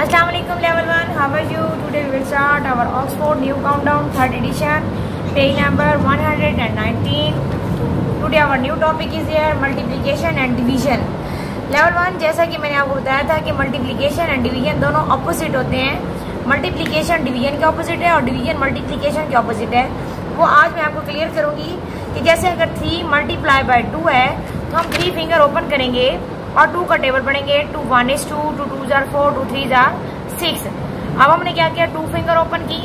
Assalamu alaikum level 1, how are you? Today we will start our Oxford New Countdown 3rd edition, page number 119. Today our new topic is here multiplication and division. Level 1 जैसा कि मैंने आपको बताया था कि multiplication and division दोनों opposite होते हैं. Multiplication division के opposite है और division multiplication के opposite है. वो आज मैं आपको क्लियर करूँगी कि जैसे अगर 3 मल्टीप्लाई बाय 2 है तो हम 3 फिंगर ओपन करेंगे और 2 का टेबल पढ़ेंगे. 2 1 is 2, 2 2 are 4, 2 3 are 6. अब हमने क्या किया, 2 फिंगर ओपन की,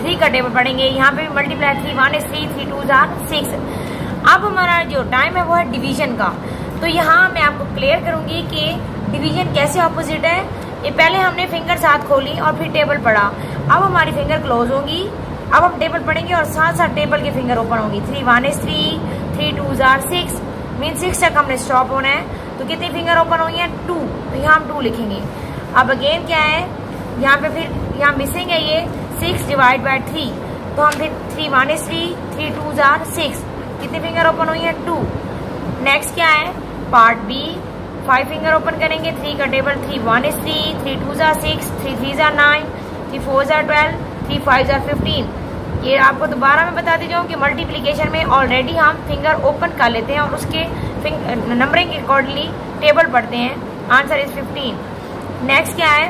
3 का टेबल पढ़ेंगे. यहाँ पे भी मल्टीप्लाई 3 1 is 3, 3 2 are 6. अब हमारा जो टाइम है वो है डिवीजन का. तो यहाँ मैं आपको क्लियर करूंगी कि डिवीजन कैसे ऑपोजिट है. ये पहले हमने फिंगर साथ खोली और फिर टेबल पढ़ा. अब हमारी फिंगर क्लोज होगी. अब हम टेबल पढ़ेंगे और साथ साथ टेबल के फिंगर ओपन होंगी. 3 1 is 3, 3 2 are 6, मीन 6 तक हमने स्टॉप होना है. तो कितनी फिंगर ओपन हुई है? 2. तो यहाँ हम 2 लिखेंगे. अब अगेन क्या है, यहाँ पे फिर यहाँ मिसिंग है ये 6 डिवाइड बाय 3. तो हम फिर 3 1 is 3, 3 2 are 6. कितनी फिंगर ओपन हुई है? 2. नेक्स्ट क्या है, पार्ट बी. 5 फिंगर ओपन करेंगे. 3 का table 3 1 is 3, 3 2 are 6, 3 3 are 9, 3 4 are 12, 3 5 are 15. ये आपको दोबारा मैं बताती जाऊँ कि मल्टीप्लिकेशन में ऑलरेडी हम फिंगर ओपन कर लेते हैं और उसके नंबरिंग के अकॉर्डिंगली टेबल पढ़ते हैं. Answer is 15. नेक्स्ट क्या है,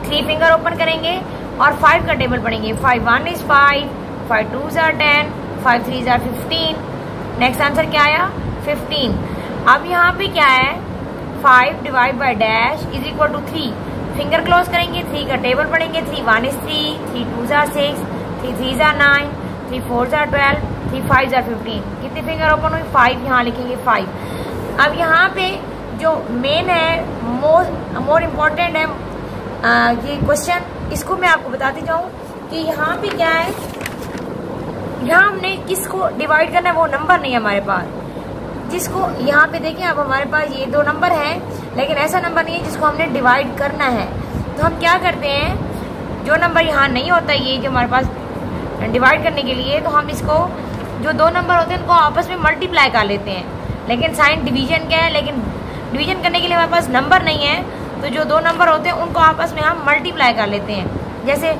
3 फिंगर ओपन करेंगे और 5 का टेबल पढ़ेंगे. 5 1 is 5, 5 2 are 10, 5 3 are 15. Next answer क्या आया? 15. अब यहाँ पे क्या है, 5 divide by dash is equal to 3. Finger close करेंगे, 3 का टेबल पढ़ेंगे. 3 1 is 3, 3 2 are 6, 3 3 are 9, 3 4 are 12, 3 5 are 15. कितनी फिंगर ओपन हुई? 5. यहाँ लिखेंगे 5. अब यहाँ पे जो मेन है, मोर इम्पोर्टेंट है ये क्वेश्चन, इसको मैं आपको बताती जाऊँ कि यहाँ पे क्या है. यहाँ हमने किसको डिवाइड करना है, वो नंबर नहीं है हमारे पास. जिसको यहाँ पे देखें, अब हमारे पास ये 2 नंबर हैं, लेकिन ऐसा नंबर नहीं है जिसको हमने डिवाइड करना है. तो हम क्या करते हैं, जो नंबर यहाँ नहीं होता ये जो हमारे पास डिवाइड करने के लिए, तो हम इसको जो 2 नंबर होते हैं उनको आपस में मल्टीप्लाई कर लेते हैं. लेकिन साइन डिवीजन क्या है, लेकिन डिवीजन करने के लिए हमारे पास नंबर नहीं है, तो जो 2 नंबर होते हैं उनको आपस में हम मल्टीप्लाई कर लेते हैं. जैसे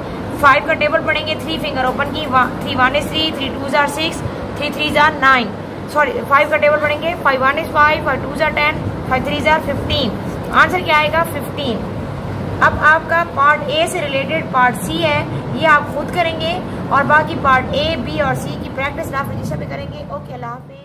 5 का टेबल पढ़ेंगे, 3 फिंगर ओपन की. 3 1 is 3, 3 2 are 6, 3 3 are 9. सॉरी, 5 का टेबल पढ़ेंगे. 5 1 is 5, 5 2 are 10, 5 3 are 15. आंसर क्या आएगा? 15. अब आपका पार्ट ए से रिलेटेड पार्ट सी है, ये आप खुद करेंगे और बाकी पार्ट ए बी और सी की प्रैक्टिस आप रजिस्टर पे करेंगे. ओके, अल्लाह हाफिज़.